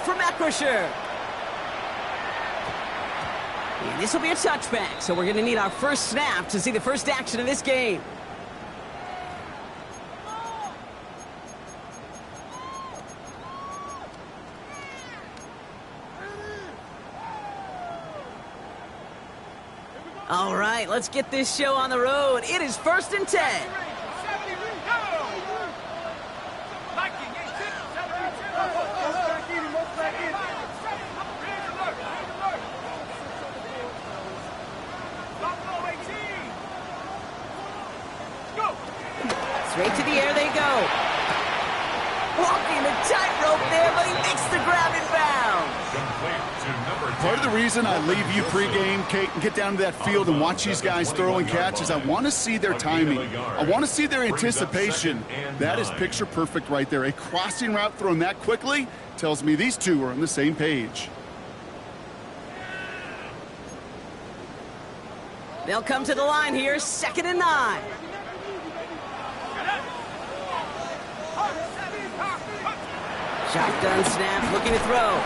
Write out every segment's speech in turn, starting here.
from Eckrisher. And this will be a touchback, so we're going to need our first snap to see the first action of this game. All right, let's get this show on the road. It is 1st and 10. Straight to the air they go. Walking the tightrope there, but he makes the grab in bounds. Part of the reason I leave you pregame, Kate, and get down to that field and watch these guys throw and catch is I want to see their timing. I want to see their anticipation. That is picture perfect right there. A crossing route thrown that quickly tells me these two are on the same page. They'll come to the line here, 2nd and 9. Shotgun snap, looking to throw.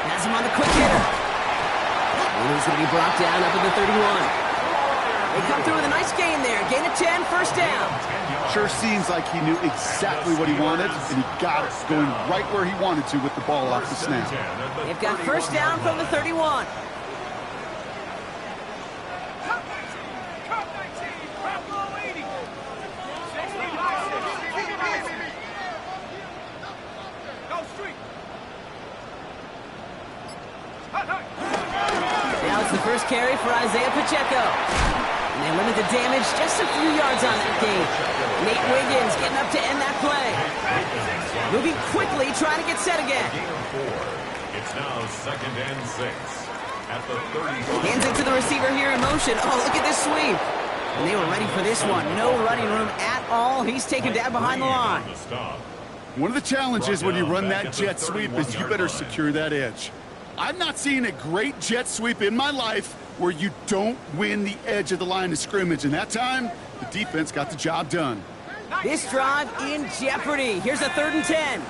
Has him on the quick hitter. And he's going to be brought down up at the 31. They come through with a nice gain there. Gain of 10, first down. Sure seems like he knew exactly what he wanted, and he got it, going right where he wanted to with the ball off the snap. They've got first down from the 31. Now it's the first carry for Isaiah Pacheco. And they limit the damage just a few yards on that game. Nate Wiggins getting up to end that play. Moving quickly, trying to get set again. It's now 2nd and 6 at the 30. Hands it to the receiver here in motion. Oh, look at this sweep. And they were ready for this one. No running room at all. He's taken down behind the line. One of the challenges when you run that jet sweep is you better secure that edge. I've not seen a great jet sweep in my life where you don't win the edge of the line of scrimmage. And that time, the defense got the job done. This drive in jeopardy. Here's a 3rd and 10.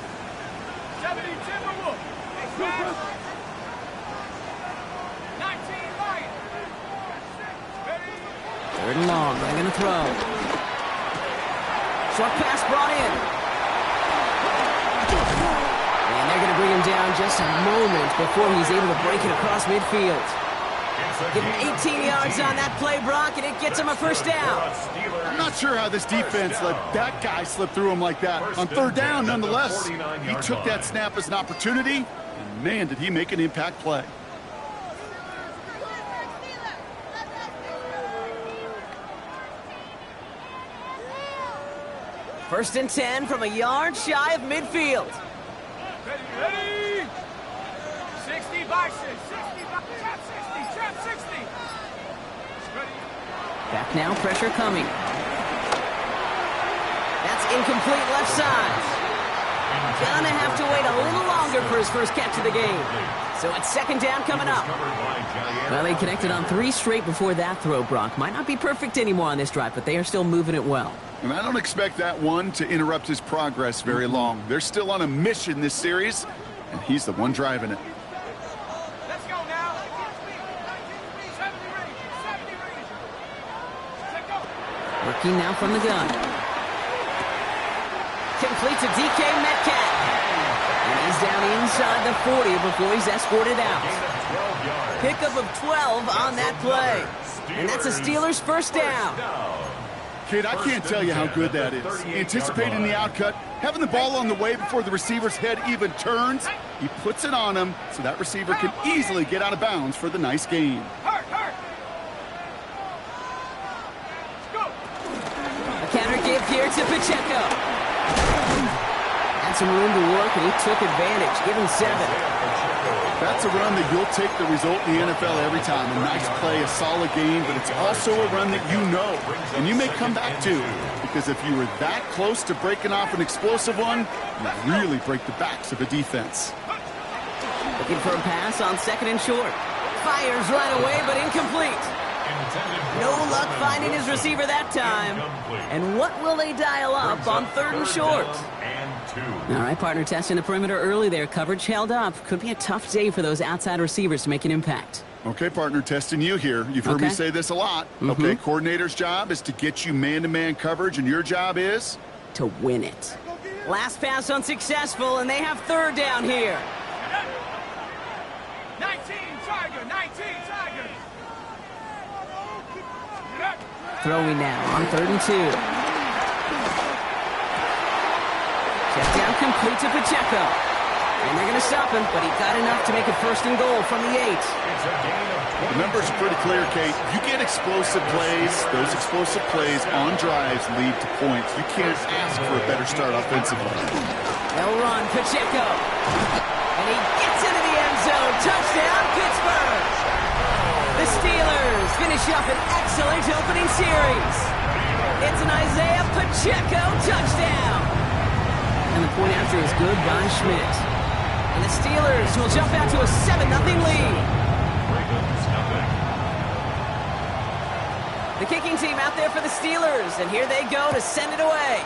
3rd and long. They're going to throw. Short pass brought in. And they're going to bring him down just a moment before he's able to break it across midfield. Give him 18 yards on that play, Brock, and it gets him a first down. I'm not sure how this defense let that guy slip through him like that. On 3rd down, nonetheless, he took that snap as an opportunity, and man, did he make an impact play. First and 10 from a yard shy of midfield. Ready? 60 by 6. 60 by trap 60. Back now, pressure coming. That's incomplete left side. Gonna have to wait a little longer for his first catch of the game. So it's 2nd down coming up. Well, they connected on 3 straight before that throw, Brock. Might not be perfect anymore on this drive, but they are still moving it well. And I don't expect that one to interrupt his progress very long. They're still on a mission this series, and he's the one driving it. Let's go now. 70 range. Let's go. Working now from the gun. Complete to DK Metcalf. And he's down inside the 40 before he's escorted out. Pickup of 12 on that play. And that's a Steelers first down. Kid, I can't tell you how good that is. Anticipating the outcut, having the ball on the way before the receiver's head even turns, he puts it on him so that receiver can easily get out of bounds for the nice gain. A counter give here to Pacheco. Had some room to work, and he took advantage. Give him 7. That's a run that you'll take the result in the NFL every time. A nice play, a solid game, but it's also a run that you know, and you may come back to, because if you were that close to breaking off an explosive one, you really break the backs of a defense. Looking for a pass on 2nd and short. Fires right away, but incomplete. No luck finding his receiver that time. And what will they dial up on 3rd and short? All right, partner, testing the perimeter early there. Coverage held up. Could be a tough day for those outside receivers to make an impact. Okay, partner, testing you here. You've heard me say this a lot. Okay, coordinator's job is to get you man-to-man coverage, and your job is? To win it. Last pass unsuccessful, and they have 3rd down here. 19 Tiger, 19 Tiger. Throwing now on 3rd and 2. Check down complete to Pacheco. And they're going to stop him, but he got enough to make it 1st and goal from the 8. The numbers are pretty clear, Kate. You get explosive plays. Those explosive plays on drives lead to points. You can't ask for a better start offensively. They'll run Pacheco. And he gets into the end zone. Touchdown, Pittsburgh. The Steelers finish up an excellent opening series. It's an Isaiah Pacheco touchdown. And the point after is good by Schmidt. And the Steelers will jump out to a 7-0 lead. The kicking team out there for the Steelers, and here they go to send it away.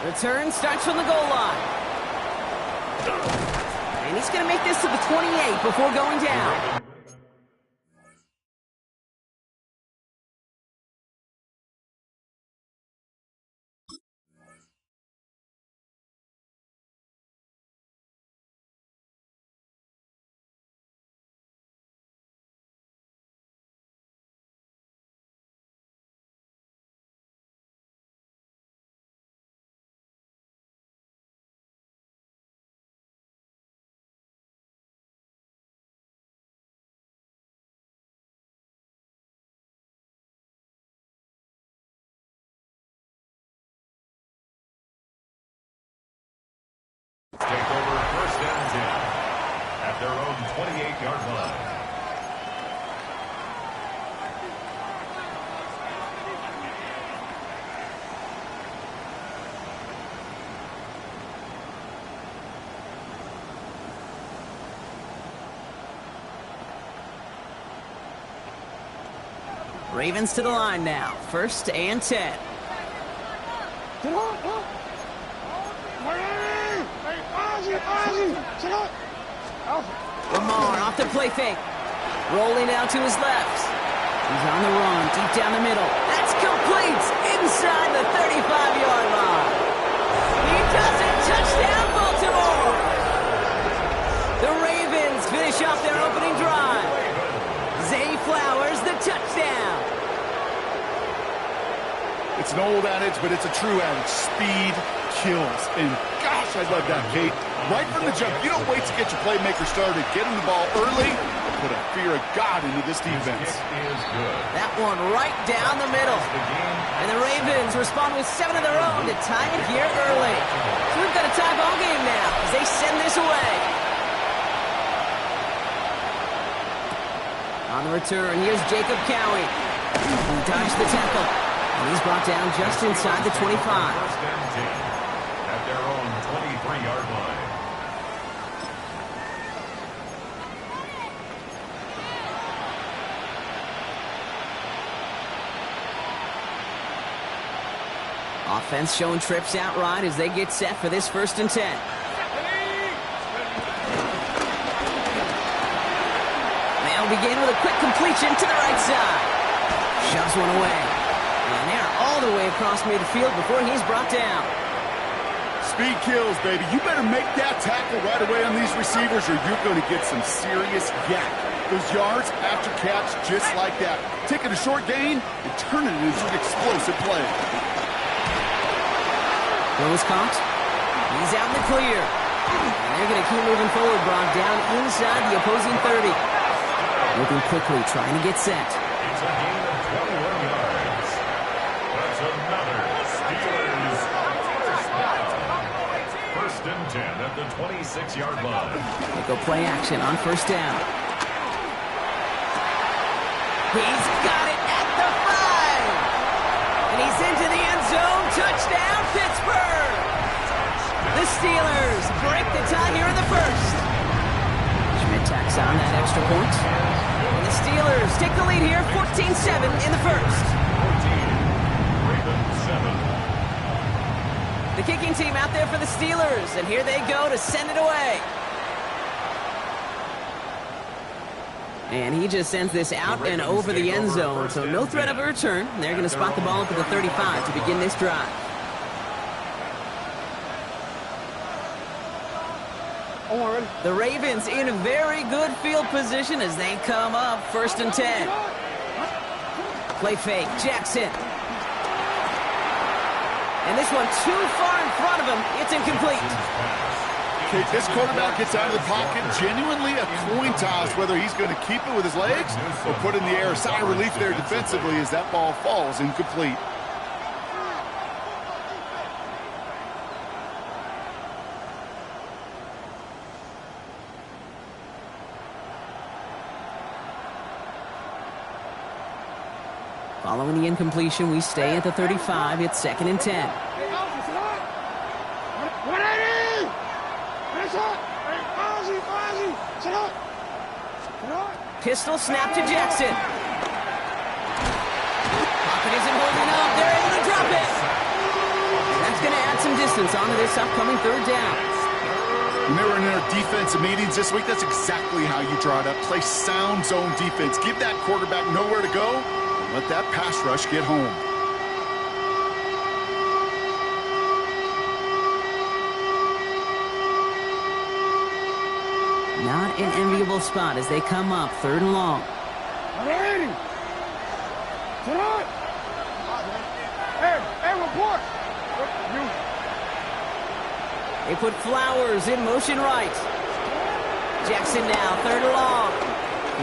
Return starts from the goal line. And he's going to make this to the 28 before going down. Take over 1st and 10 at their own 28-yard line. Ravens to the line now. 1st and 10. Lamar off the play fake. Rolling out to his left. He's on the run, deep down the middle. That's complete inside the 35-yard line. He does it. Touchdown, Baltimore. The Ravens finish off their opening drive. Zay Flowers, the touchdown. It's an old adage, but it's a true adage. Speed kills. And gosh, I love that, Kate. Right from the jump, you don't wait to get your playmaker started. Get him the ball early. Put a fear of God into this defense. That one right down the middle. And the Ravens respond with 7 of their own to tie it here early. So we've got a tie ball game now as they send this away. On the return, here's Jacob Cowie. He dodged the tackle. And he's brought down just inside the 25. 1st and 10 at their own 23-yard line. Offense showing trips out right as they get set for this 1st and 10. They'll begin with a quick completion to the right side. Shoves one away. And they're all the way across midfield before he's brought down. Speed kills, baby. You better make that tackle right away on these receivers or you're going to get some serious yak. Those yards after catch just like that. Taking a short gain and turning it into an explosive play. Throw is caught. He's out in the clear. And they're going to keep moving forward, Brock, down inside the opposing 30. Moving quickly, trying to get set. It's a gain of 21 yards. That's another Steelers first down. 1st and 10 at the 26-yard line. They go play action on 1st down. He's got it at the 5. And he's into the end zone. Touchdown, Pittsburgh. The Steelers break the tie here in the 1st. Schmidt tacks on that extra point. And the Steelers take the lead here, 14-7 in the first. 14, Ravens 7. The kicking team out there for the Steelers, and here they go to send it away. And he just sends this out and over the end zone, so no threat of a return. They're going to spot the ball up at the 35 to begin this drive. The Ravens in a very good field position as they come up 1st and 10. Play fake, Jackson. And this one too far in front of him. It's incomplete. Okay, this quarterback gets out of the pocket, genuinely a coin toss whether he's going to keep it with his legs or put it in the air. Sigh of relief there defensively as that ball falls incomplete. Following the incompletion, we stay at the 35. It's 2nd and 10. Pistol snap to Jackson. Pocket isn't holding up. They're able to drop it. That's going to add some distance onto this upcoming 3rd down. When they were in our defensive meetings this week, that's exactly how you draw it up. Play sound zone defense. Give that quarterback nowhere to go. Let that pass rush get home. Not an enviable spot as they come up 3rd and long. They put Flowers in motion right. Jackson now, 3rd and long.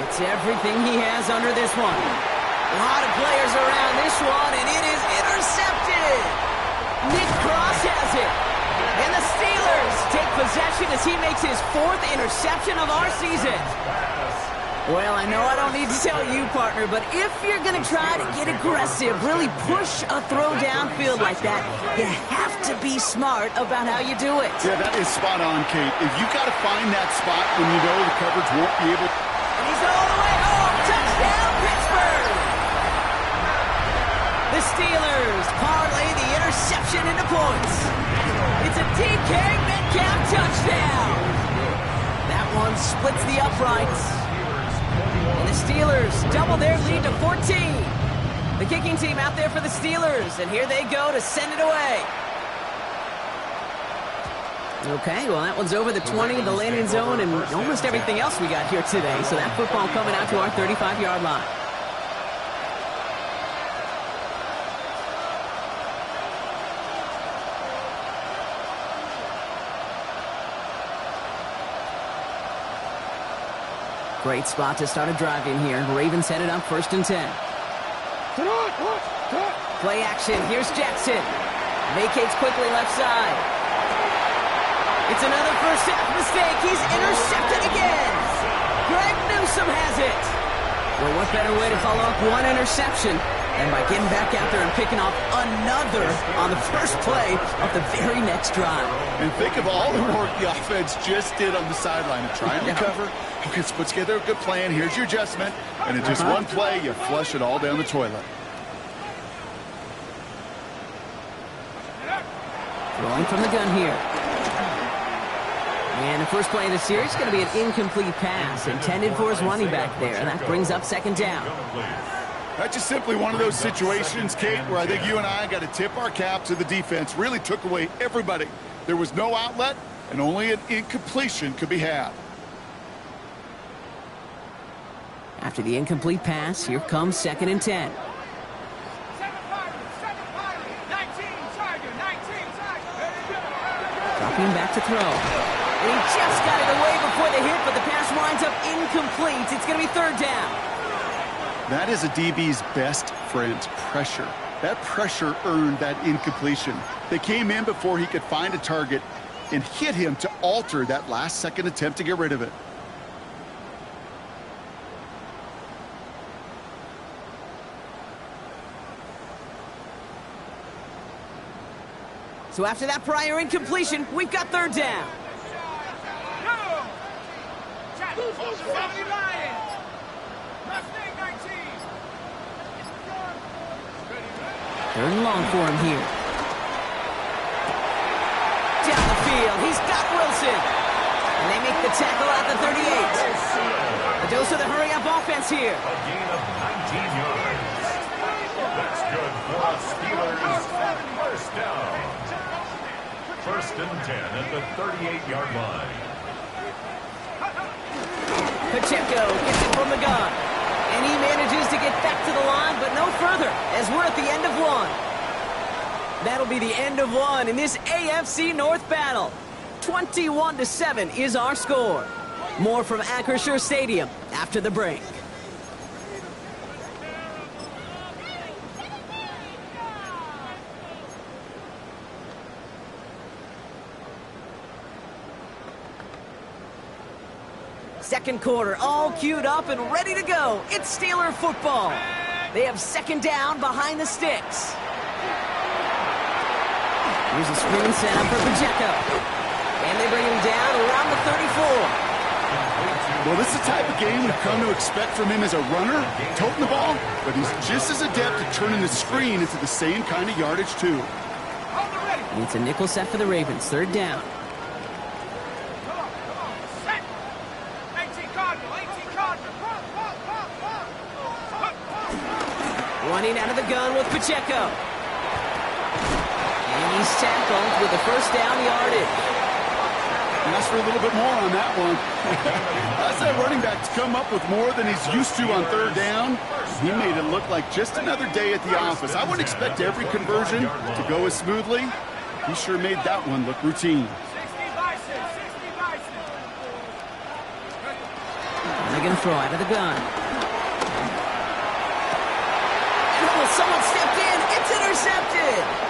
It's everything he has under this one. A lot of players around this one, and it is intercepted. Nick Cross has it. And the Steelers take possession as he makes his 4th interception of our season. Well, I know I don't need to tell you, partner, but if you're going to try to get aggressive, really push a throw downfield like that, you have to be smart about how you do it. Yeah, that is spot on, Kate. If you got to find that spot when you know the coverage won't be able to. And he's all the way home. Touchdown, Pittsburgh! The Steelers parlay the interception into points. It's a DK Metcalf touchdown. That one splits the uprights. And the Steelers double their lead to 14. The kicking team out there for the Steelers, and here they go to send it away. Okay, well, that one's over the 20, the landing zone, and almost everything else we got here today. So that football coming out to our 35-yard line. Great spot to start a drive in here. Ravens headed up 1st and 10. Play action. Here's Jackson. Vacates quickly left side. It's another first half mistake. He's intercepted again. Greg Newsome has it. Well, what better way to follow up one interception than by getting back out there and picking off another on the first play of the very next drive. And think of all the work the offense just did on the sideline to try and recover. Okay, let's put together a good plan. Here's your adjustment. And in just one play, you flush it all down the toilet. Throwing from the gun here. And the first play of the series is going to be an incomplete pass intended for his running back there. And that brings up 2nd down. That's just simply one of those situations, Kate, where I think you and I got to tip our cap to the defense. Really took away everybody. There was no outlet, and only an incompletion could be had. After the incomplete pass, here comes 2nd and 10. Dropping back to throw. And he just got it away before the hit, but the pass winds up incomplete. It's going to be 3rd down. That is a DB's best friend, pressure. That pressure earned that incompletion. They came in before he could find a target and hit him to alter that last-second attempt to get rid of it. So after that prior incompletion, we've got 3rd down. 70 Lions. Mustang 19. Third and long for him here. Down the field, he's got Wilson. And they make the tackle at the 38. A dose of the hurry-up offense here. A gain of 19 yards. That's good for the Steelers. First down. First and 10 at the 38-yard line. Pacheco gets it from the gun. And he manages to get back to the line, but no further, as we're at the end of one. That'll be the end of one in this AFC North battle. 21-7 is our score. More from Acrisure Stadium after the break. Second quarter, all queued up and ready to go. It's Steeler football. They have second down behind the sticks. Here's a screen set up for Pacheco. And they bring him down around the 34. Well, this is the type of game we've come to expect from him as a runner, toting the ball, but he's just as adept at turning the screen into the same kind of yardage, too. And it's a nickel set for the Ravens, third down. Running out of the gun with Pacheco. And he's tackled with the first down yardage. Ask for a little bit more on that one. That's that running back to come up with more than he's used to on third down. He made it look like just another day at the office. I wouldn't expect every conversion to go as smoothly. He sure made that one look routine. And they're going to throw out of the gun. And someone stepped in. It's intercepted.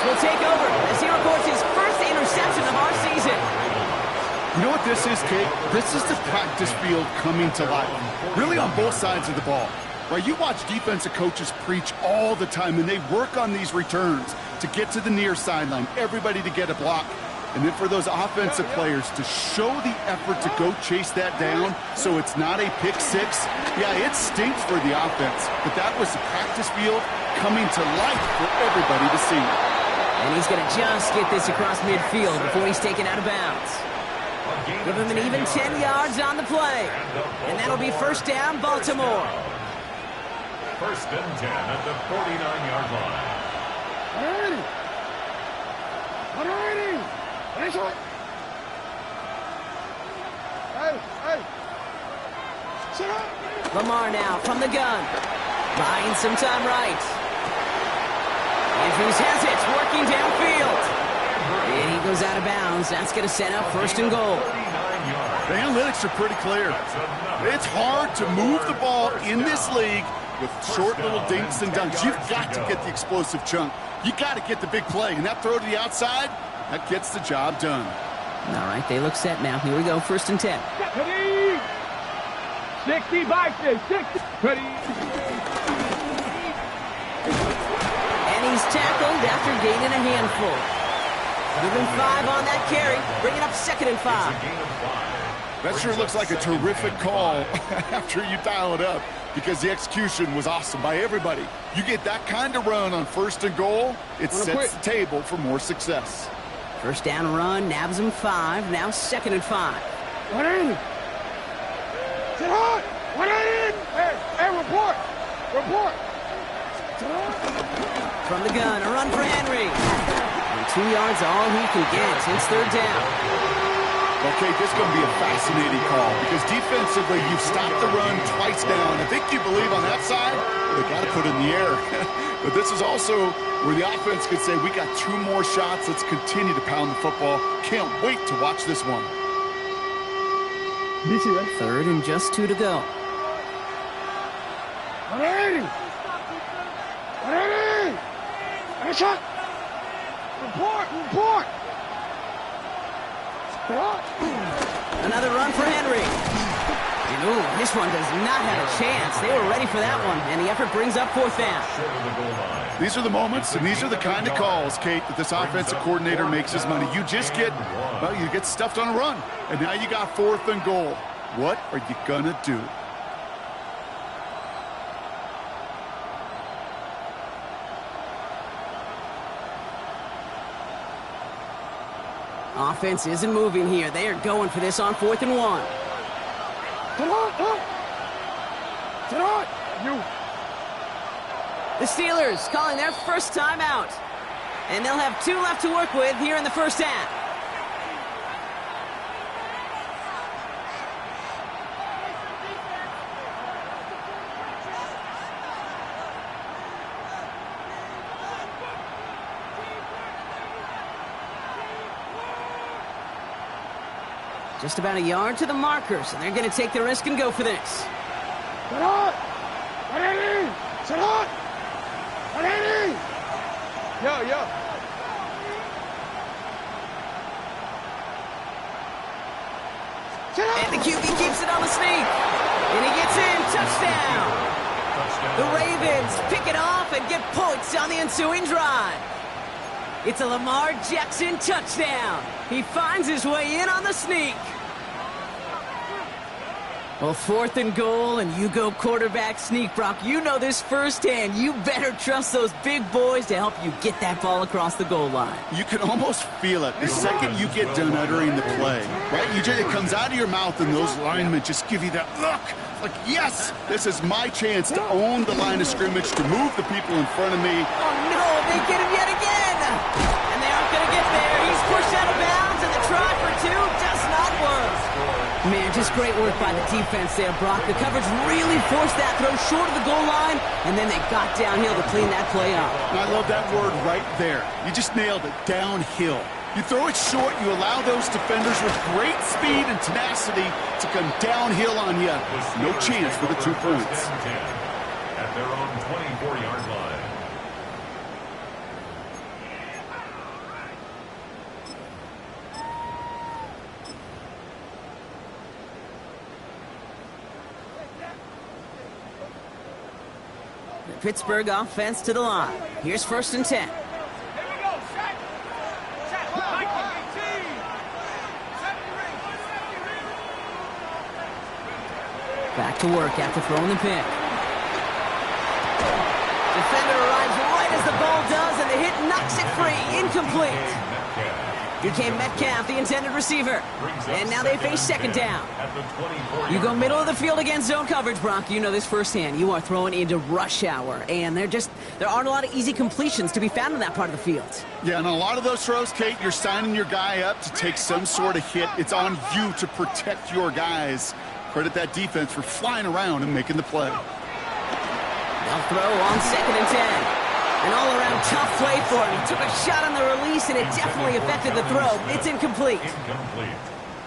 Will take over as he records his first interception of our season. You know what this is, Kate? This is the practice field coming to life. Really on both sides of the ball. Right? You watch defensive coaches preach all the time, and they work on these returns to get to the near sideline, everybody to get a block. And then for those offensive players to show the effort to go chase that down so it's not a pick six. Yeah, it stinks for the offense, but that was the practice field coming to life for everybody to see. And he's going to just get this across midfield before he's taken out of bounds. Give him an even 10 yards on the play. And that'll be first down, Baltimore. First and 10 at the 49-yard line. Lamar now from the gun. Buying some time right. Andrews has it, working downfield. And he goes out of bounds. That's going to set up first and goal. The analytics are pretty clear. It's hard to move the ball in this league with short little dinks and dunks. You've got to get the explosive chunk. You got to get the big play. And that throw to the outside, that gets the job done. All right, they look set now. Here we go, first and 10. Ready? 60 boxes, 60. Ready? And he's tackled after gaining a handful. Give him 5 on that carry, bringing up second and 5. That sure looks like a terrific call after you dial it up because the execution was awesome by everybody. You get that kind of run on first and goal, it sets the table for more success. First down run, nabs him 5, now second and 5. What in? Sit hard! What in? Hey, report! Report! From the gun, a run for Henry. And 2 yards all he can get. It's third down. Okay, this is going to be a fascinating call because defensively you've stopped the run twice down. I think you believe on that side, they got to put it in the air. But this is also where the offense could say, we got 2 more shots. Let's continue to pound the football. Can't wait to watch this one. Third and just 2 to go. 180! 180! Hey, shot! Report! Report! Another run for Henry. And ooh, this one does not have a chance. They were ready for that one, and the effort brings up 4th down. These are the moments, and these are the kind of calls, Kate, that this offensive coordinator makes his money. You just get, well, you get stuffed on a run, and now you got 4th and goal. What are you gonna do? Offense isn't moving here. They are going for this on 4th and 1. The Steelers calling their first timeout. And they'll have 2 left to work with here in the first half. Just about a yard to the markers, and they're going to take the risk and go for this. And the QB keeps it on the sneak. And he gets in. Touchdown. The Ravens pick it off and get points on the ensuing drive. It's a Lamar Jackson touchdown. He finds his way in on the sneak. Well, 4th and goal, and you go quarterback sneak, Brock. You know this firsthand. You better trust those big boys to help you get that ball across the goal line. You can almost feel it the second you get done uttering the play, right? It comes out of your mouth, and those linemen just give you that look. Like, yes, this is my chance to own the line of scrimmage, to move the people in front of me. Oh, no, they get him yet again. And they aren't going to get there. He's pushed out of bounds, and the try for 2 does not work. Man, just great work by the defense there, Brock. The coverage really forced that throw short of the goal line, and then they got downhill to clean that play up. And I love that word right there. You just nailed it, downhill. You throw it short, you allow those defenders with great speed and tenacity to come downhill on you. No chance for the 2 points. At their own 24-yard line. Pittsburgh offense to the line. Here's 1st and 10. Back to work after throwing the pick. Defender arrives right as the ball does, and the hit knocks it free. Incomplete. DK Metcalf, the intended receiver. And now they face 2nd down. You go middle of the field against zone coverage, Brock. You know this firsthand. You are throwing into rush hour. And there aren't a lot of easy completions to be found in that part of the field. Yeah, and a lot of those throws, Kate, you're signing your guy up to take some sort of hit. It's on you to protect your guys. Credit that defense for flying around and making the play. They'll throw on 2nd and 10. An all-around tough play for him. He took a shot on the release, and it definitely affected the throw. It's incomplete.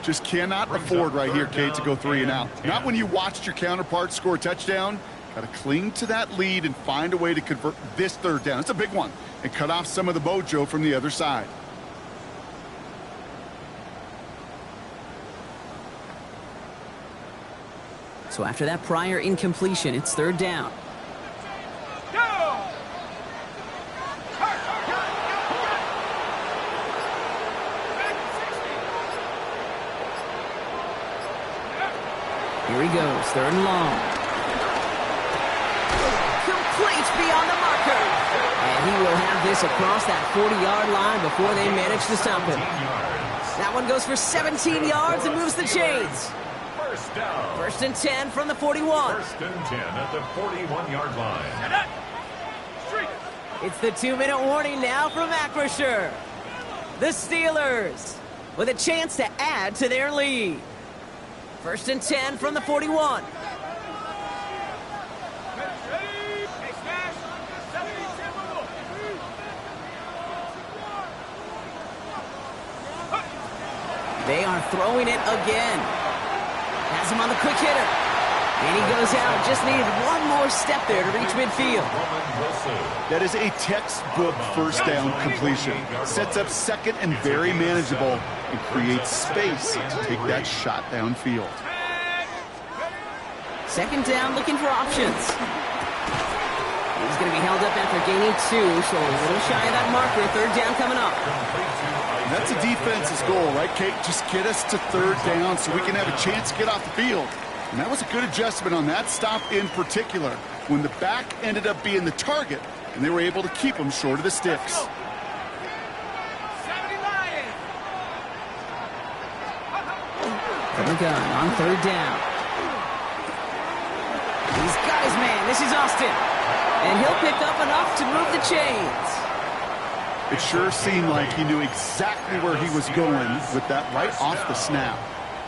Just cannot afford right here, Kate, to go 3 and out. Not when you watched your counterpart score a touchdown. Got to cling to that lead and find a way to convert this 3rd down. It's a big one. And cut off some of the mojo from the other side. So after that prior incompletion, it's 3rd down. Here he goes, 3rd and long. Complete beyond the marker. And he will have this across that 40-yard line before they manage to stop him. That one goes for 17 yards and moves the chains. 1st and 10 from the 41. 1st and 10 at the 41-yard line. It's the 2-minute warning now from Acrisure. The Steelers with a chance to add to their lead. 1st and 10 from the 41. They are throwing it again. Has him on the quick hitter. And he goes out. Just needed one more step there to reach midfield. That is a textbook 1st down completion. Sets up 2nd and very manageable and creates space to take that shot downfield. Second down, looking for options. He's going to be held up after gaining 2, so a little shy of that marker. Third down coming up. That's a defense's goal, right, Kate? Just get us to third down so we can have a chance to get off the field. And that was a good adjustment on that stop in particular, when the back ended up being the target, and they were able to keep him short of the sticks. From the gun on third down. He's got his man. This is Austin. And he'll pick up enough to move the chains. It sure seemed like he knew exactly where he was going with that right off the snap.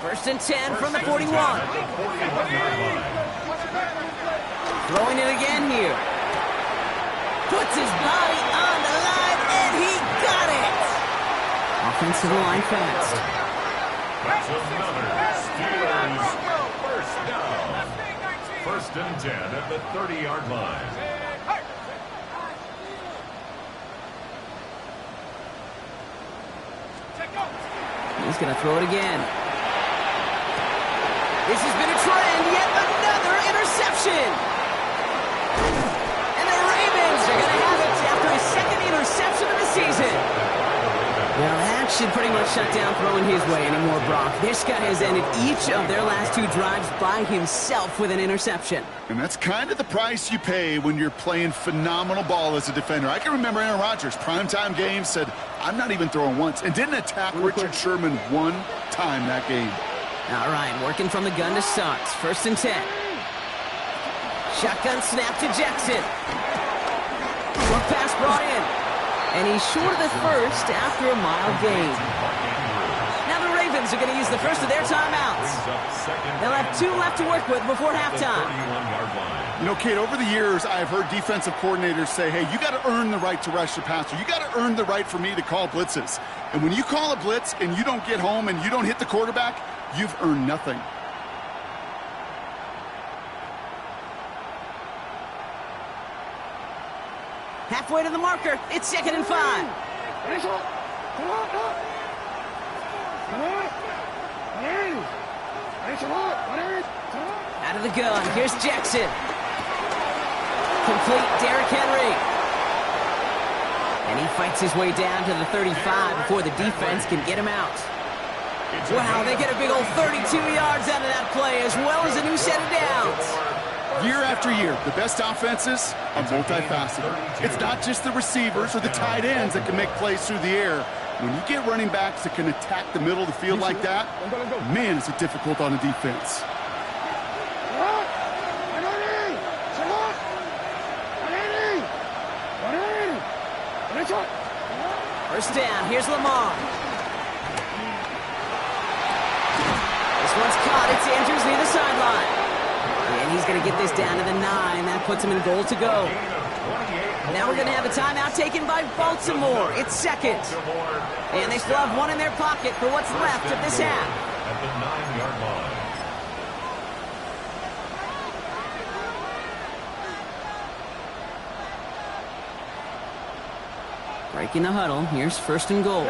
First and 10 from the 41. Throwing it again here. Puts his body on the line, and he got it. Offensive line fast. That's another Steelers first down. First and 10 at the 30-yard line. He's going to throw it again. This has been a trend. Yet another interception. And the Ravens are going to have it after his second interception of the season. Well, that should pretty much shut down throwing his way anymore, Brock. This guy has ended each of their last 2 drives by himself with an interception. And that's kind of the price you pay when you're playing phenomenal ball as a defender. I can remember Aaron Rodgers, primetime game, said, I'm not even throwing once, and didn't attack Richard Sherman one time that game. All right, working from the gun to Suggs. First and 10. Shotgun snap to Jackson. Short pass brought in. And he's short of the first after a mile gain. Now the Ravens are going to use the first of their timeouts. They'll have 2 left to work with before halftime. You know, Kate, over the years, I've heard defensive coordinators say, hey, you got to earn the right to rush the passer. You got to earn the right for me to call blitzes. And when you call a blitz and you don't get home and you don't hit the quarterback, you've earned nothing. Halfway to the marker. It's 2nd and 5. Out of the gun. Here's Jackson. Complete Derrick Henry. And he fights his way down to the 35 before the defense can get him out. Wow, they get a big old 32 yards out of that play, as well as a new set of downs. Year after year, the best offenses are multifaceted. It's not just the receivers or the tight ends that can make plays through the air. When you get running backs that can attack the middle of the field like that, man, is it difficult on a defense. First down, here's Lamar. This one's caught, it's Andrews near the sideline. And he's going to get this down to the 9. That puts him in goal to go. Now we're going to have a timeout taken by Baltimore. It's 2nd. And they still have 1 in their pocket for what's left of this half. At the 9-yard line. Breaking the huddle. Here's 1st and goal.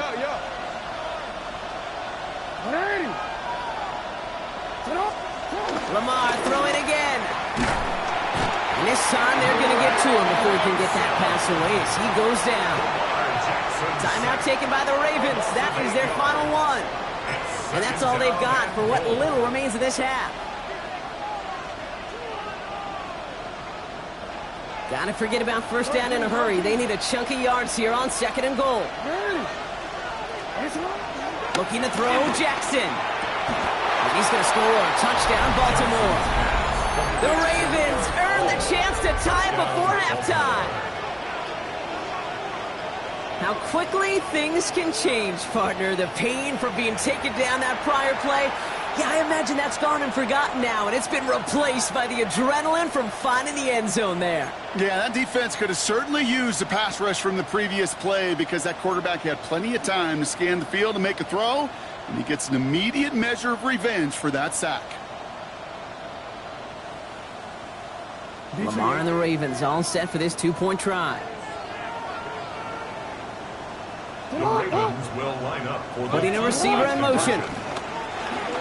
Lamar throwing again. And this time they're going to get to him before he can get that pass away as he goes down. Timeout taken by the Ravens. That is their final one. And that's all they've got for what little remains of this half. Gotta forget about first down in a hurry. They need a chunk of yards here on 2nd and goal. Looking to throw, Jackson. And he's going to score. Touchdown, Baltimore. The Ravens earn the chance to tie it before halftime. How quickly things can change, partner. The pain from being taken down that prior play. Yeah, I imagine that's gone and forgotten now, and it's been replaced by the adrenaline from finding the end zone there. Yeah, that defense could have certainly used the pass rush from the previous play because that quarterback had plenty of time to scan the field and make a throw, and he gets an immediate measure of revenge for that sack. Lamar and the Ravens all set for this 2-point try. The Ravens will line up for Putting a receiver in motion.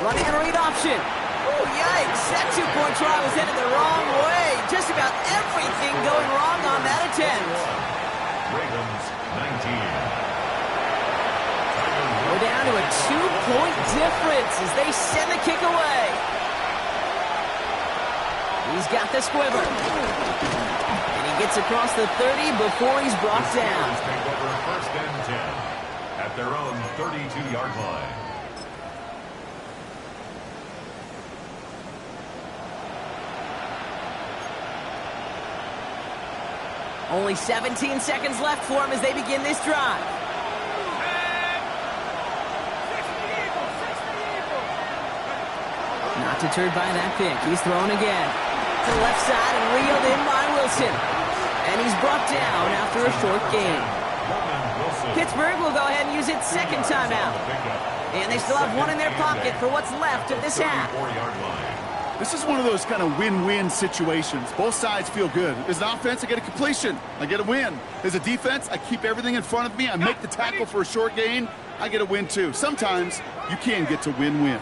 Running a read option. Oh, yikes. That two-point try was headed the wrong way. Just about everything going wrong on that attempt. Ravens 19. We're down to a two-point difference as they send the kick away. He's got the squiver. And he gets across the 30 before he's brought down. Take over first and 10 at their own 32-yard line. Only 17 seconds left for him as they begin this drive. Not deterred by that pick. He's thrown again. To the left side and reeled in by Wilson. And he's brought down after a short gain. Pittsburgh will go ahead and use its second timeout. And they still have one in their pocket for what's left of this half. This is one of those kind of win-win situations. Both sides feel good. As an offense, I get a completion. I get a win. As a defense, I keep everything in front of me. I make the tackle for a short gain. I get a win, too. Sometimes you can get to win-win.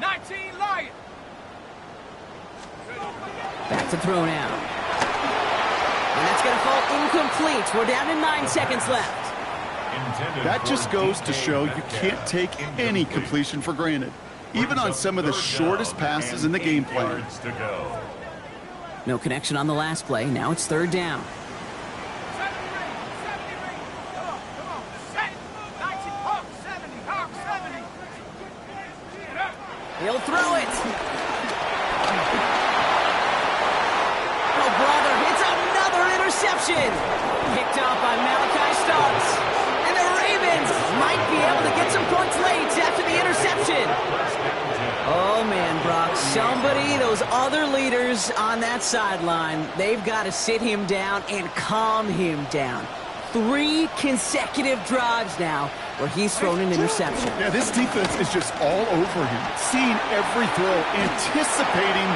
19 Lion. Back to throw now. And that's going to fall incomplete. We're down to 9 seconds left. That just goes to show you can't take any completion for granted, even on some of the shortest passes in the game plan. No connection on the last play. Now it's third down. He'll throw it. Oh, brother, it's another interception. Picked off by Malachi Starks. And the Ravens might be able to get some points late after the interception. Oh, man, Brock, somebody, those other leaders on that sideline, they've got to sit him down and calm him down. 3 consecutive drives now where he's thrown an interception. Yeah, this defense is just all over him. Seeing every throw, anticipating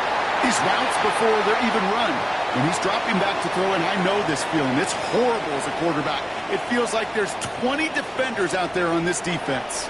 these routes before they're even run. When he's dropping back to throw, and I know this feeling, it's horrible as a quarterback. It feels like there's 20 defenders out there on this defense.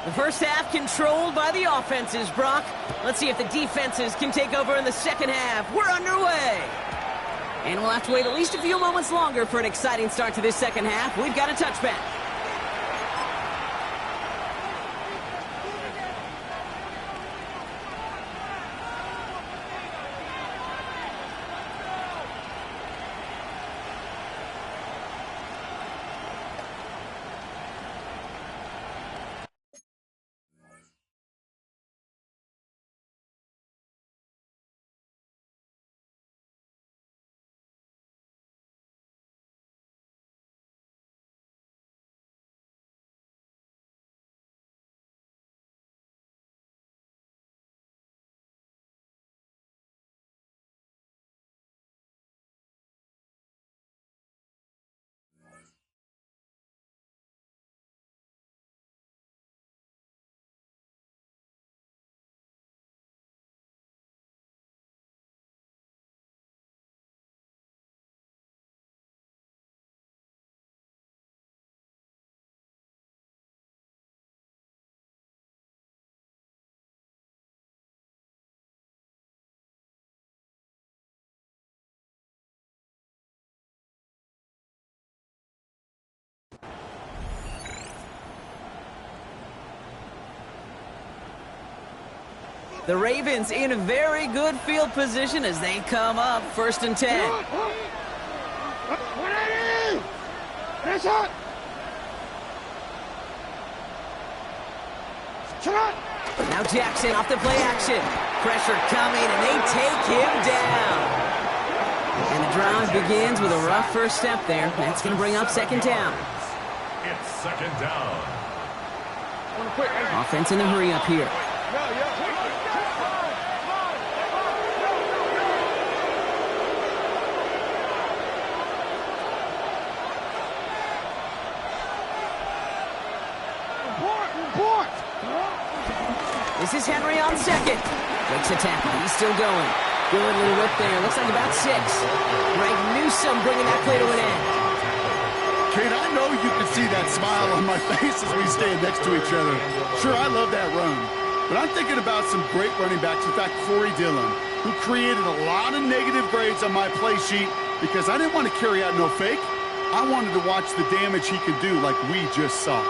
The first half controlled by the offenses, Brock. Let's see if the defenses can take over in the second half. We're underway. And we'll have to wait at least a few moments longer for an exciting start to this second half. We've got a touchback. The Ravens in a very good field position as they come up first and 10. Now Jackson off the play action. Pressure coming, and they take him down. And the drive begins with a rough first step there. That's going to bring up second down. It's second down. Offense in the hurry up here. This is Henry on second. Breaks a tackle. He's still going. Good little whip there. Looks like about 6. Greg Newsome bringing that play to an end. Kate, I know you can see that smile on my face as we stand next to each other. Sure, I love that run. But I'm thinking about some great running backs. In fact, Corey Dillon, who created a lot of negative grades on my play sheet because I didn't want to carry out no fake. I wanted to watch the damage he could do like we just saw.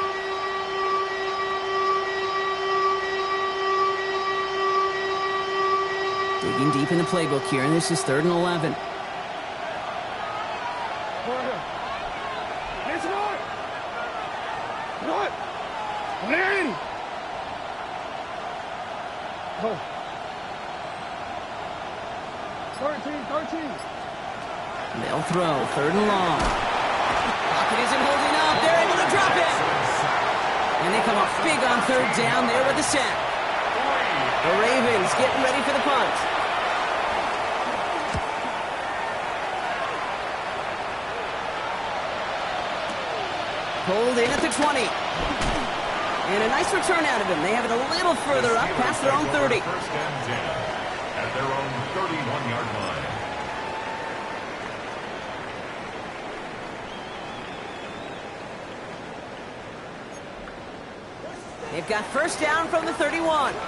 Digging deep in the playbook here, and this is 3rd and 11. They'll throw, 3rd and long. Pocket isn't holding up. They're able to drop it. And they come up big on 3rd down there with the sack. The Ravens getting ready for the punt. Pulled in at the 20. And a nice return out of him. They have it a little further up past their own 30. First and 10 at their own 31-yard line. They've got first down from the 31. The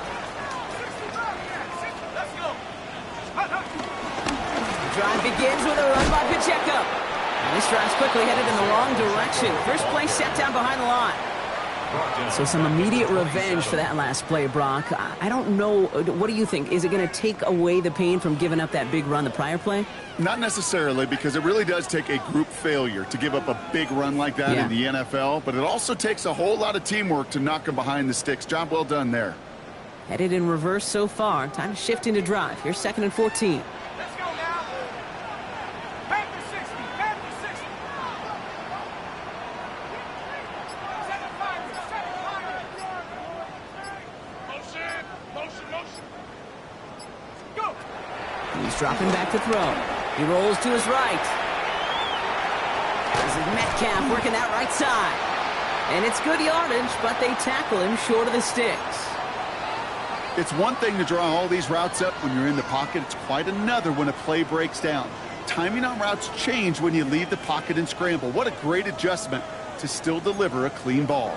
drive begins with a run by Pacheco. And this drive's quickly headed in the wrong direction. First play set down behind the line. So some immediate revenge for that last play, Brock. I don't know. What do you think? Is it going to take away the pain from giving up that big run the prior play? Not necessarily, because it really does take a group failure to give up a big run like that in the NFL. But it also takes a whole lot of teamwork to knock them behind the sticks. Job well done there. Headed in reverse so far. Time to shift into drive. Here's 2nd and 14. Let's go now. Back to 60. Back to 60. Motion. Go. He's dropping back to throw. He rolls to his right. This is Metcalf working that right side. And it's good yardage, but they tackle him short of the sticks. It's one thing to draw all these routes up when you're in the pocket. It's quite another when a play breaks down. Timing on routes change when you leave the pocket and scramble. What a great adjustment to still deliver a clean ball.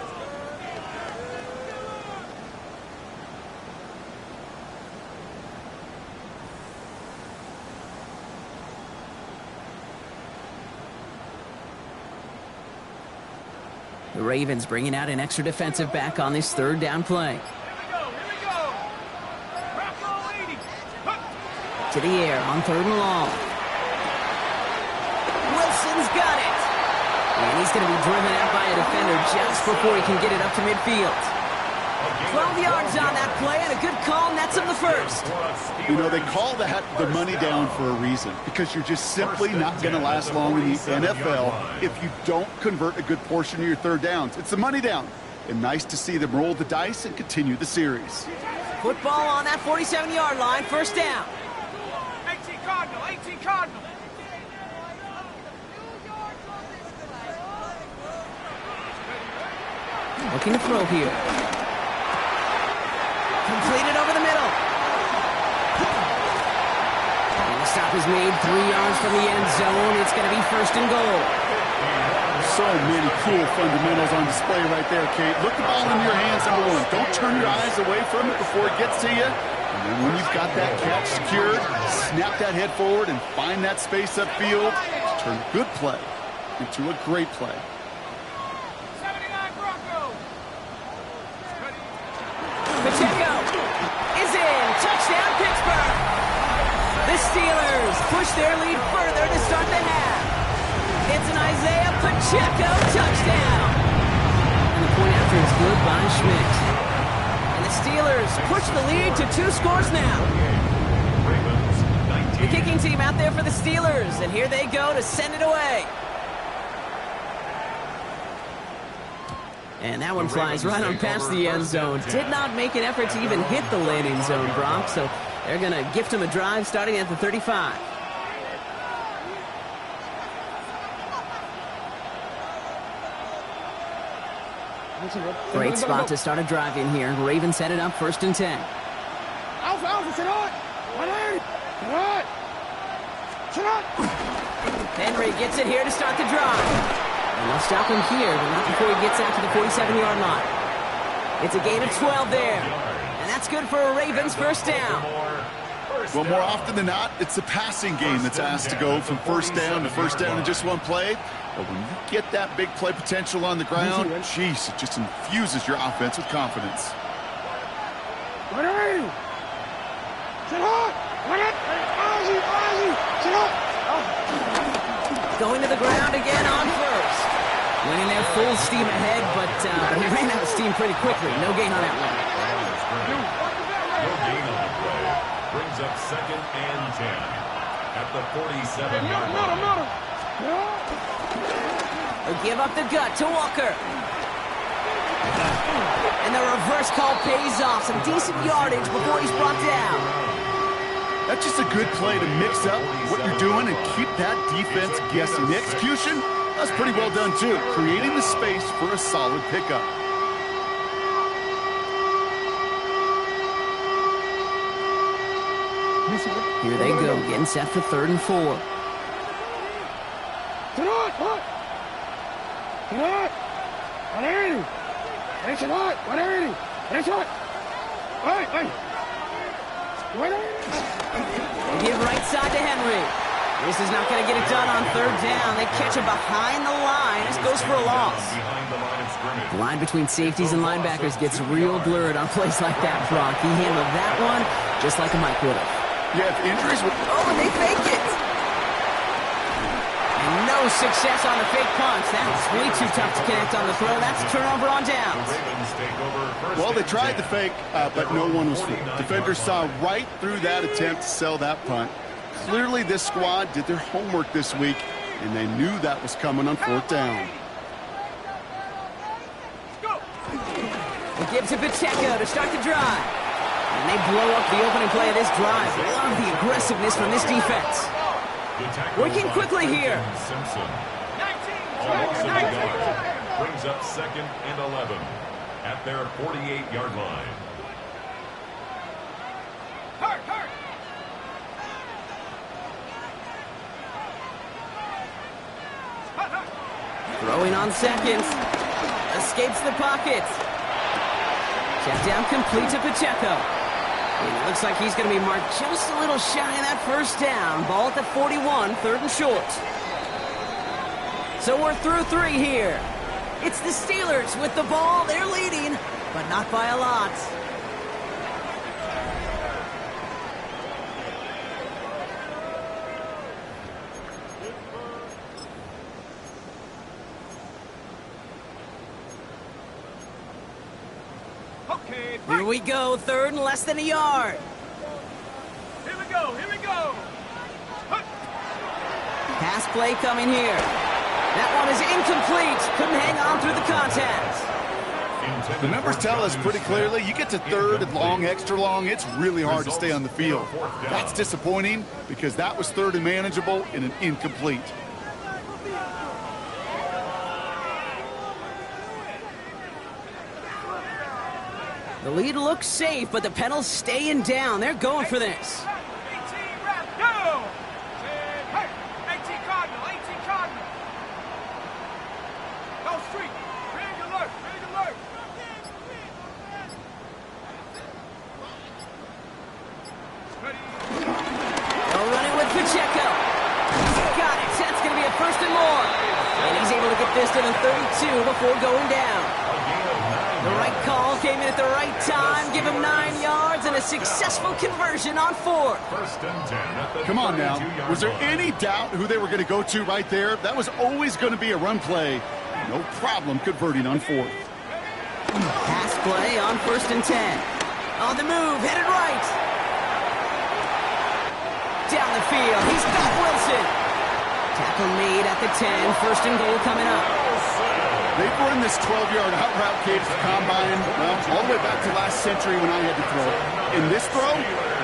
The Ravens bringing out an extra defensive back on this 3rd down play. To the air on 3rd and long. Wilson's got it. And he's going to be driven out by a defender just before he can get it up to midfield. 12 yards on that play, and a good call nets him the first. You know, they call that the money down for a reason, because you're just simply not going to last long in the NFL if you don't convert a good portion of your 3rd downs. It's the money down. And nice to see them roll the dice and continue the series. Football on that 47-yard line, first down. 18 Cardinal. Looking to throw here. Completed over the middle. And the stop is made 3 yards from the end zone. It's going to be 1st and goal. So many cool fundamentals on display right there, Kate. Look the ball in your hands, number 1. Don't turn your eyes away from it before it gets to you. And then when you've got that catch secured, snap that head forward and find that space upfield to turn a good play into a great play. 79 Broncos. Pacheco is in. Touchdown, Pittsburgh. The Steelers push their lead further to start the half. It's an Isaiah Pacheco touchdown. And the point after is good by Schmidt. And the Steelers push the lead to 2 scores now. The kicking team out there for the Steelers, and here they go to send it away. And that one flies right on past the end zone. Did not make an effort to even hit the landing zone, Brock. So they're going to gift him a drive starting at the 35. Great spot to start a drive in here. Ravens headed up 1st and 10. Henry gets it here to start the drive. And they'll stop him here, but not before he gets out to the 47-yard line. It's a gain of 12 there. And that's good for a Ravens first down. Well, more often than not, it's the passing game that's asked to go from first down to first down in just one play. But when you get that big play potential on the ground, jeez, it just infuses your offense with confidence. Going to the ground again on first. Went in there full steam ahead, but he ran out of steam pretty quickly. No gain on that one. No gain on the play. Brings up 2nd and 10 at the 47-yard line. They'll give up the gut to Walker. And the reverse call pays off. Some decent yardage before he's brought down. That's just a good play to mix up what you're doing and keep that defense guessing. The execution, that's pretty well done too. Creating the space for a solid pickup. Here they go, getting set for 3rd and 4. They give right side to Henry. This is not going to get it done on 3rd down. They catch him behind the line. This goes for a loss. The line between safeties and linebackers gets real blurred on plays like that, Brock. He handled that one just like a Mike would have. Yeah, if injuries would... Oh, and they fake it. And no success on the fake punch. That's way too tough to connect on the throw. That's a turnover on downs. Well, they tried the fake, but no one was fooled. Defenders saw right through that attempt to sell that punt. Clearly, this squad did their homework this week, and they knew that was coming on 4th down. They give to Pacheco to start the drive. And they blow up the opening play of this drive. Love the aggressiveness from this defense. Working quickly here. Simpson. Almost a yard. Brings up 2nd and 11 at their 48-yard line. Throwing on seconds. Escapes the pocket. Check down complete to Pacheco. And it looks like he's going to be marked just a little shy of that first down. Ball at the 41, 3rd and short. So we're through 3 here. It's the Steelers with the ball. They're leading, but not by a lot. Here we go, 3rd and less than a yard. Here we go, here we go. Pass play coming here. That one is incomplete. Couldn't hang on through the contact. The numbers tell us pretty clearly, you get to 3rd and long, extra long, it's really hard to stay on the field. That's disappointing because that was 3rd and manageable in an incomplete. The lead looks safe, but the pedals staying down. They're going for this. 18 rep, go! 18 Cardinal, 18 Cardinal. Go street, rig alert, rig alert. They'll run it with Pacheco. He's got it. That's going to be a 1st and more. And he's able to get this to the 32 before going down. The right call came in at the right time. Give him 9 yards and a successful conversion on 4th. 1st and 10 at the Come on now. 32-yard Was there line. any doubt who they were going to go to right there? That was always going to be a run play. No problem converting on 4th. Pass play on 1st and 10. On the move, headed right. Down the field, he's got Wilson. Tackle made at the 10, 1st and goal coming up. They've run this 12-yard out route cage to combine, well, all the way back to last century when I had to throw it. In this throw,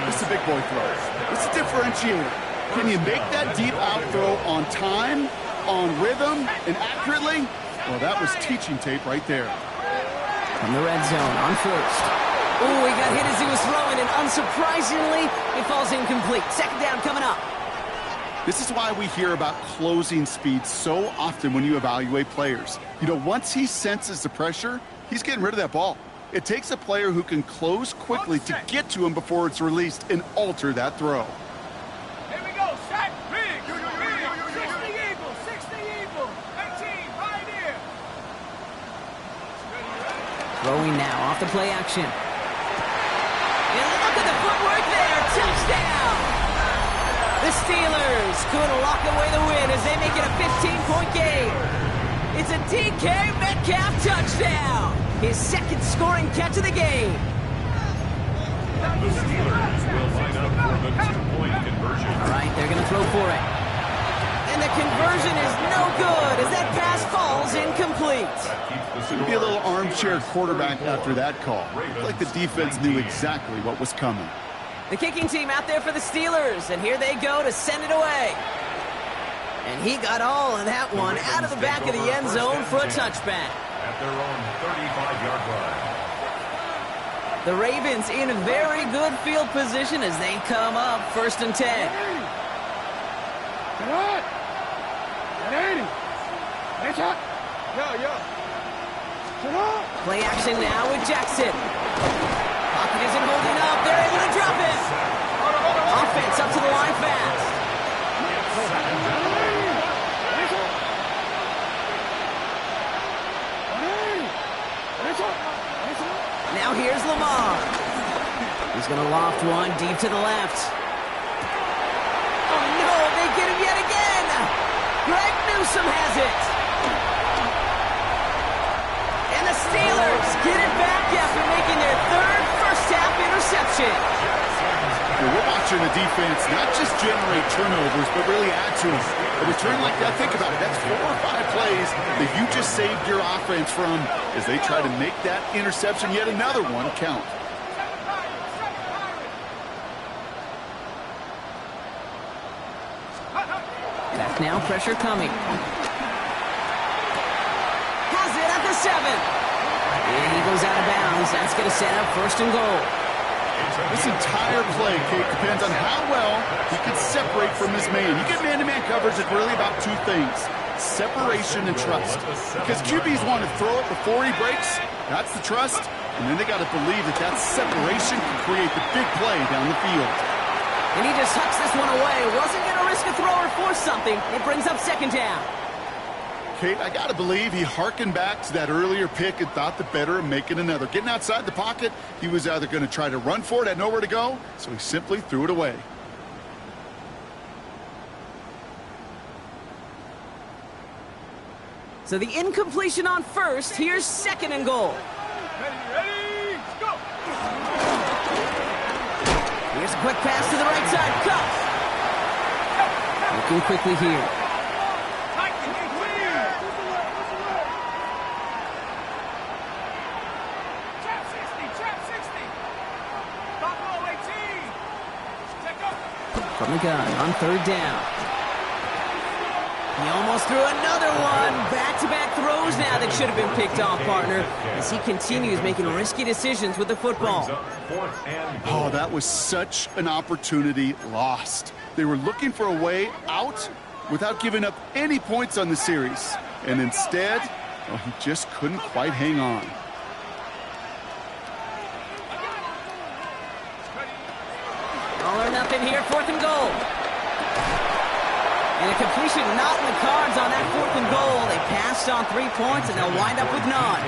this is a big boy throw. This is a differentiator. Can you make that deep out throw on time, on rhythm, and accurately? Well, that was teaching tape right there. From the red zone on first. Oh, he got hit as he was throwing, and unsurprisingly, it falls incomplete. Second down coming up. This is why we hear about closing speed so often when you evaluate players. You know, once he senses the pressure, he's getting rid of that ball. It takes a player who can close quickly to get to him before it's released and alter that throw. Here we go, set, big, 60 Eagles, 60 Eagles, 19, right here. Throwing now off the play action. And look at the footwork there, touchdown! The Steelers could lock away the win as they make it a 15-point game. It's a DK Metcalf touchdown. His second scoring catch of the game. The Steelers will line up for the two-point conversion. All right, they're going to throw for it. And the conversion is no good as that pass falls incomplete. Could be a little armchair quarterback after that call. Looked like the defense knew exactly what was coming. The kicking team out there for the Steelers, and here they go to send it away. And he got all of that one out of the back of the end zone for a touchback. At their own 35-yard line. The Ravens in a very good field position as they come up first and 10. Come on. 80. Hey, shot. Yo. Come on. Play action now with Jackson. Pocket isn't holding up. They're able to drop it. Offense up to the line fast. Now here's Lamar. He's going to loft one deep to the left. Oh no, they get him yet again. Greg Newsome has it. And the Steelers get it back after making their third first-half interception. We're watching a defense not just generate turnovers, but really add to them. A return like that, think about it, that's 4 or 5 plays that you just saved your offense from as they try to make that interception, yet another one, count. Back now, pressure coming. Has it at the 7. And he goes out of bounds. That's going to set up first and goal. This entire play, Kate, depends on how well he can separate from his man. You get man-to-man coverage, it's really about 2 things, separation and trust. Because QBs want to throw it before he breaks, that's the trust, and then they got to believe that that separation can create the big play down the field. And he just tucks this one away. Wasn't going to risk a throw or force something. It brings up second down. Kate, I got to believe he hearkened back to that earlier pick and thought the better of making another. Getting outside the pocket, he was either going to try to run for it, had nowhere to go, so he simply threw it away. So the incompletion on first. Here's second and goal. Ready, go. Here's a quick pass to the right side. Cut. Looking quickly here. From the gun on third down. He almost threw another one. Back-to-back throws now that should have been picked off, partner, as he continues making risky decisions with the football. Oh, that was such an opportunity lost. They were looking for a way out without giving up any points on the series. And instead, well, he just couldn't quite hang on. All or nothing here, fourth and goal. And a completion not in the cards on that fourth and goal. They passed on 3 points, and they'll wind up with none.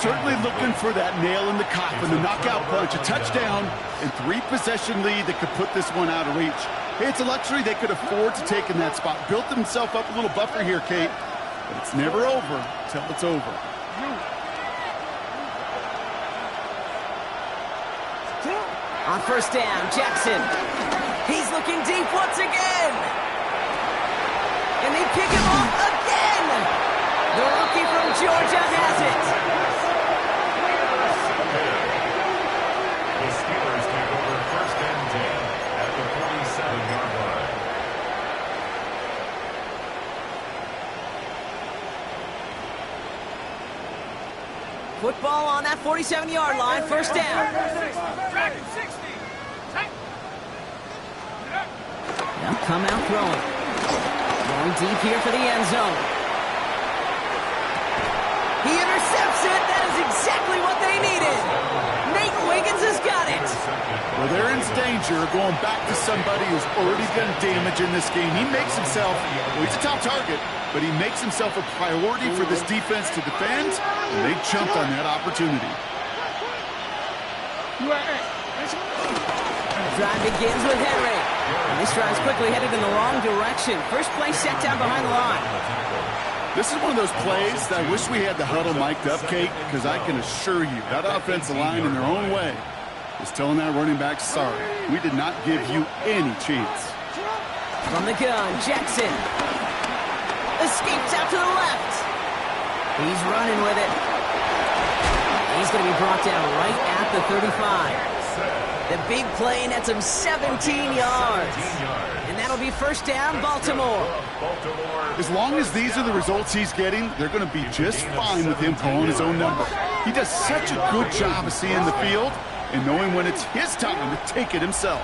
Certainly looking for that nail in the coffin, the knockout punch, a touchdown, and 3-possession lead that could put this one out of reach. Hey, it's a luxury they could afford to take in that spot. Built himself up a little buffer here, Kate. But it's never over till it's over. On first down, Jackson. He's looking deep once again. And they pick him off again. The rookie Georgia has it. The Steelers take over 1st and 10 at the 47-yard line. Football on that 47-yard line, 1st down. They'll come out throwing. Going deep here for the end zone. He intercepts it. That is exactly what they needed. Nate Wiggins has got it. Well, they're in danger of going back to somebody who's already done damage in this game. He makes himself, well, he's a top target, but he makes himself a priority for this defense to defend, and they jumped on that opportunity. The drive begins with Henry. And this drive's quickly headed in the wrong direction. First play set down behind the line. This is one of those plays that I wish we had the huddle mic'd up, Kate, because I can assure you that offensive line in their own way is telling that running back, sorry, we did not give you any chance. From the gun, Jackson escapes out to the left. He's running with it. He's going to be brought down right at the 35. The big play nets him 17 yards. And that'll be 1st down, Baltimore. As long as these are the results he's getting, they're going to be just fine with him calling his own number. He does such a good job of seeing the field and knowing when it's his time to take it himself.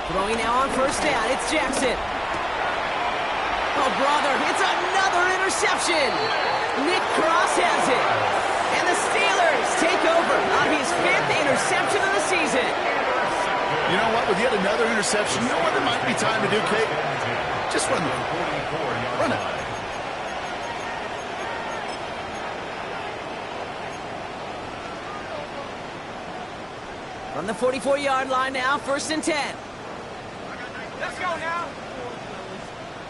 Throwing now on 1st down, it's Jackson. Oh, brother, it's another interception. Nick Cross has it. And the Steelers take over on his 5th interception of the season. You know what? With yet another interception, you know what it might be time to do, Kate? Just run it. Run it. From the 44-yard line now, 1st and 10. Let's go now.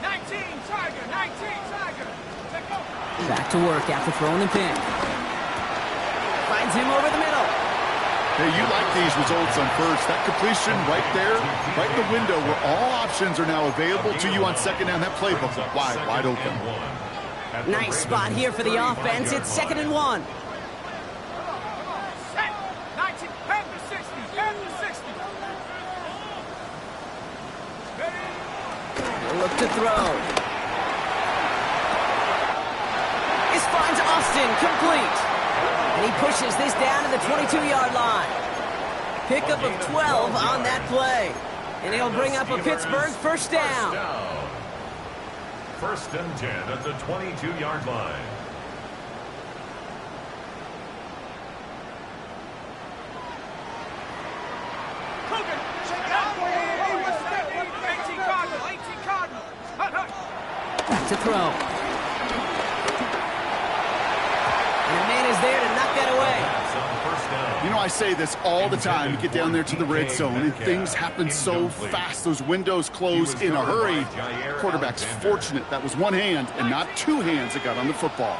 19, Tiger, 19, Tiger. Let's go. Back to work after throwing the pick. Finds him over the middle. Hey, you like these results on 1st. That completion right there, right in the window where all options are now available to you on 2nd down. That playbook wide open. Nice spot here for the offense. It's 2nd and 1. Set. 19, hand to 60, hand to 60. They'll look to throw. This finds Austin complete. And he pushes this down to the 22-yard line. Pickup of 12 on that play. And he'll bring up a Pittsburgh 1st down. 1st and 10 at the 22-yard line. Coogan, check out. 18 Cardinals, 18 Cardinals. Back to throw. And a man is there to knock that away. You know, I say this all the time. You get down there to the red zone, and things happen so fast. Those windows close in a hurry. Quarterback's fortunate that was one hand and not two hands that got on the football.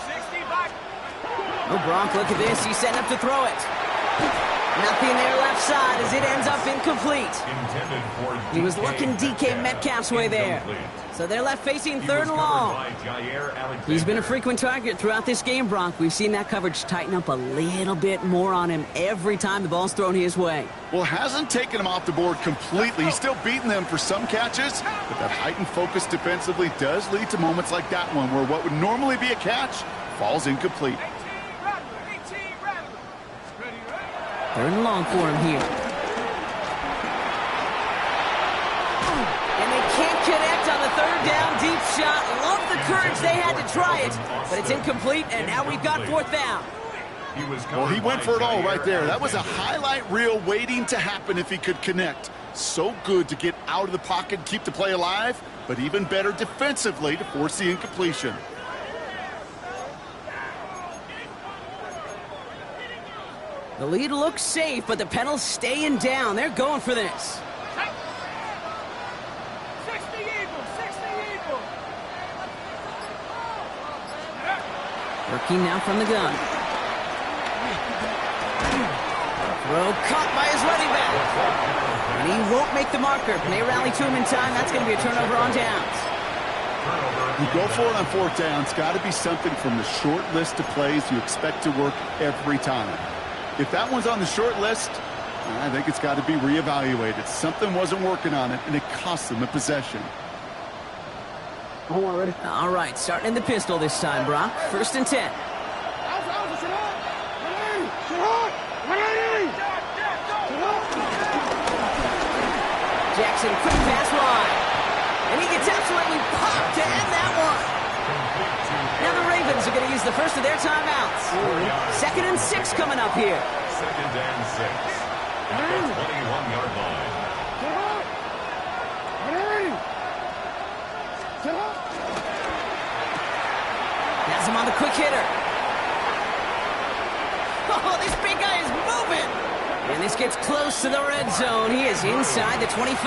65. Oh, Gronk, look at this. He's setting up to throw it. Nothing there left side as it ends up incomplete. He was looking DK Metcalf's way there. So they're left facing 3rd and long. He's been a frequent target throughout this game, Bronk. We've seen that coverage tighten up a little bit more on him every time the ball's thrown his way. Well, hasn't taken him off the board completely. He's still beating them for some catches, but that heightened focus defensively does lead to moments like that one where what would normally be a catch falls incomplete. 18 Rattler. Ready, ready. 3rd and long for him here. And they can't connect on the 3rd down deep shot. Love the courage they had to try it, but it's incomplete, and now we've got 4th down. Well, he went for it all right there. That was a highlight reel waiting to happen if he could connect. So good to get out of the pocket and keep the play alive, but even better defensively to force the incompletion. The lead looks safe, but the Penals staying down. They're going for this. 60 Eagles, 60 Eagles. Working now from the gun. Throw caught by his running back. And he won't make the marker. They rally to him in time. That's going to be a turnover on downs. Turnover You go for it on fourth down. It's got to be something from the short list of plays you expect to work every time. If that one's on the short list, I think it's got to be reevaluated. Something wasn't working on it, and it cost them a possession. All right, starting in the pistol this time, Brock. 1st and 10. Jackson, quick pass wide. And he gets absolutely popped to end that one. Now the Ravens are going to use the first of their timeouts. 2nd and 6 coming up here. 2nd and 6 at the 21-yard line. Has him on the quick hitter. Oh, this big guy is moving. And this gets close to the red zone. He is inside the 25.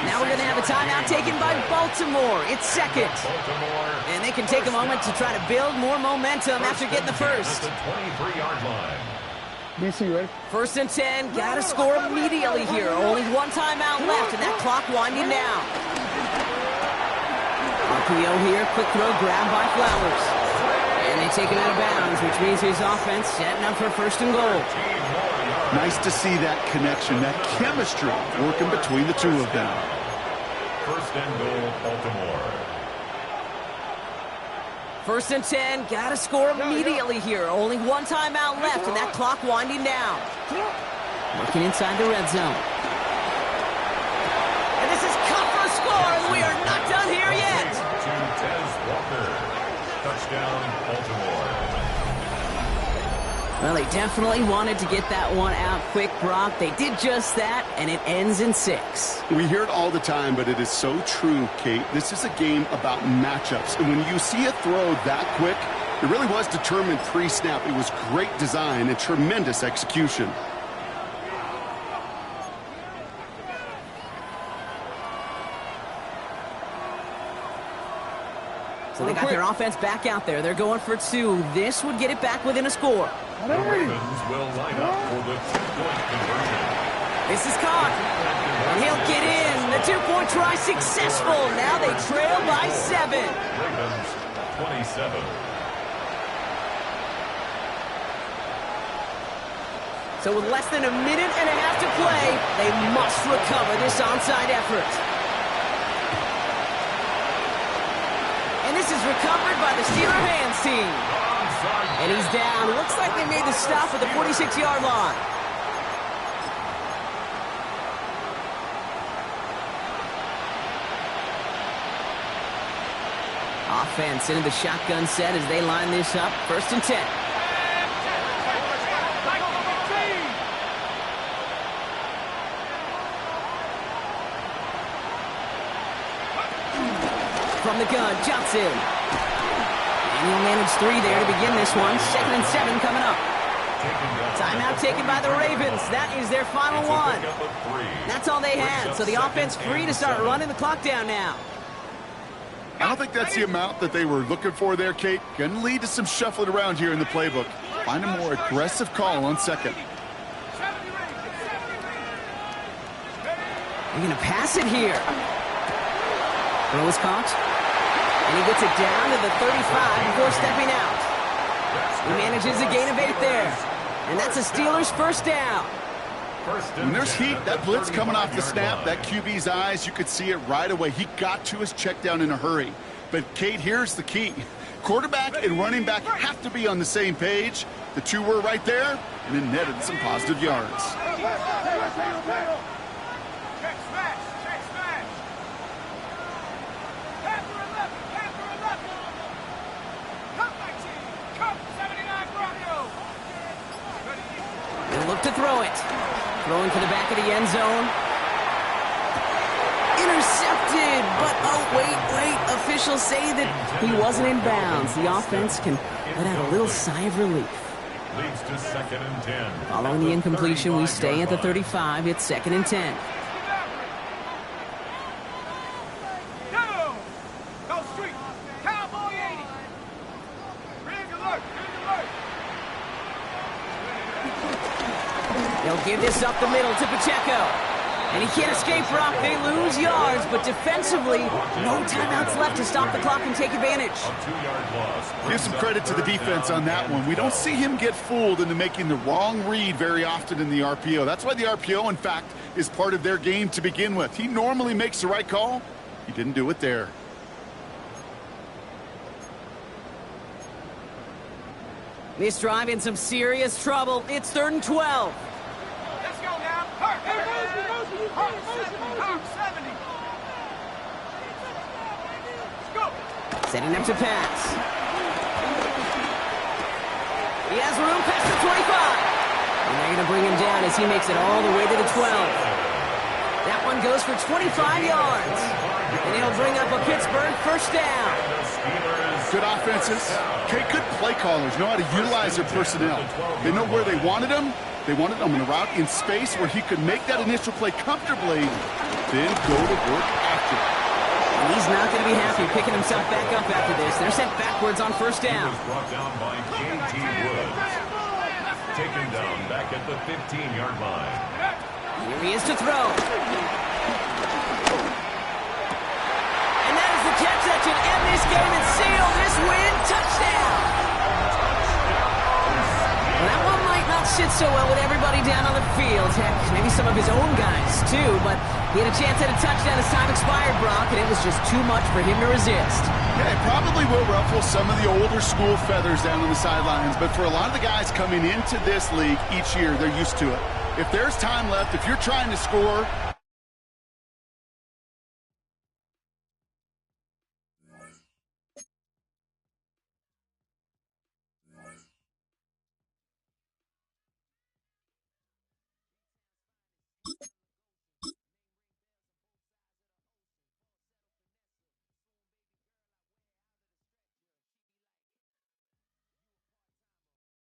Now we're going to have a timeout taken by Baltimore. It's 2nd. And they can take a moment to try to build more momentum after getting the first. 23-yard line. 1st and 10. Got to score immediately here. Only one timeout left, and that clock winding down. RPO here. Quick throw grabbed by Flowers. And they take him out of bounds, which means his offense setting up for 1st and goal. Nice to see that connection, that chemistry working between the two of them. 1st and goal, Baltimore. 1st and 10. Got to score immediately here. Only one timeout left, and that clock winding down. Working inside the red zone. And this is cut for a score, and we are not done here yet. To Tez Walker. Touchdown, Baltimore. Well, they definitely wanted to get that one out quick, Brock. They did just that, and it ends in 6. We hear it all the time, but it is so true, Kate. This is a game about matchups. And when you see a throw that quick, it really was determined pre-snap. It was great design and tremendous execution. So they got their offense back out there. They're going for 2. This would get it back within a score. The Ravens will line up for the 2-point conversion. This is caught. And he'll get in. The 2-point try successful. Now they trail by 7. Ravens 27. So with less than a minute and a half to play, they must recover this onside effort. And this is recovered by the Steeler hands team. And he's down. Looks like they made the stop at the 46-yard line. Offense into the shotgun set as they line this up. 1st and 10. From the gun, Johnson. And he'll manage 3 there to begin this one. 2nd and 7 coming up. Timeout taken by the Ravens. That is their final one. That's all they had. So the offense free to start running the clock down now. I don't think that's the amount that they were looking for there, Kate. Going to lead to some shuffling around here in the playbook. Find a more aggressive call on 2nd. They're going to pass it here. Throw is caught. And he gets it down to the 35 before stepping out. He manages a gain of 8 there. And that's a Steelers 1st down. When there's heat, that blitz coming off the snap, that QB's eyes, you could see it right away. He got to his check down in a hurry. But, Kate, here's the key. Quarterback and running back have to be on the same page. The two were right there, and it netted some positive yards. They'll look to throw it. Throwing to the back of the end zone. Intercepted, but oh, wait. Officials say that he wasn't in bounds. The offense can let out a little sigh of relief. Leads to 2nd and 10. Following the incompletion, we stay at the 35. It's 2nd and 10. They'll give this up the middle to Pacheco. And he can't escape, Brock. They lose yards, but defensively, no timeouts left to stop the clock and take advantage. Give some credit to the defense on that one. We don't see him get fooled into making the wrong read very often in the RPO. That's why the RPO, in fact, is part of their game to begin with. He normally makes the right call. He didn't do it there. This drive in some serious trouble. It's 3rd and 12. Let's go now. Hurt. Hurt. 70. Let's go. Setting up to pass. He has room past the 25. And they're going to bring him down as he makes it all the way to the 12. That one goes for 25 yards. And it'll bring up a Pittsburgh first down. Good offenses. Okay, good play callers know how to utilize their personnel. They know where they wanted him. They wanted him in a route in space where he could make that initial play comfortably, then go to work after. And he's not going to be happy picking himself back up after this. They're sent backwards on first down. Brought down by J.T. Woods. Taken down back at the 15-yard line. Here he is to throw. And that is the catch that should end this game and seal this win. Touchdown! Well, that one might not sit so well with everybody down on the field. Heck, maybe some of his own guys, too. But he had a chance at a touchdown as time expired, Brock, and it was just too much for him to resist. Yeah, it probably will ruffle some of the older school feathers down on the sidelines. But for a lot of the guys coming into this league each year, they're used to it. If there's time left, if you're trying to score,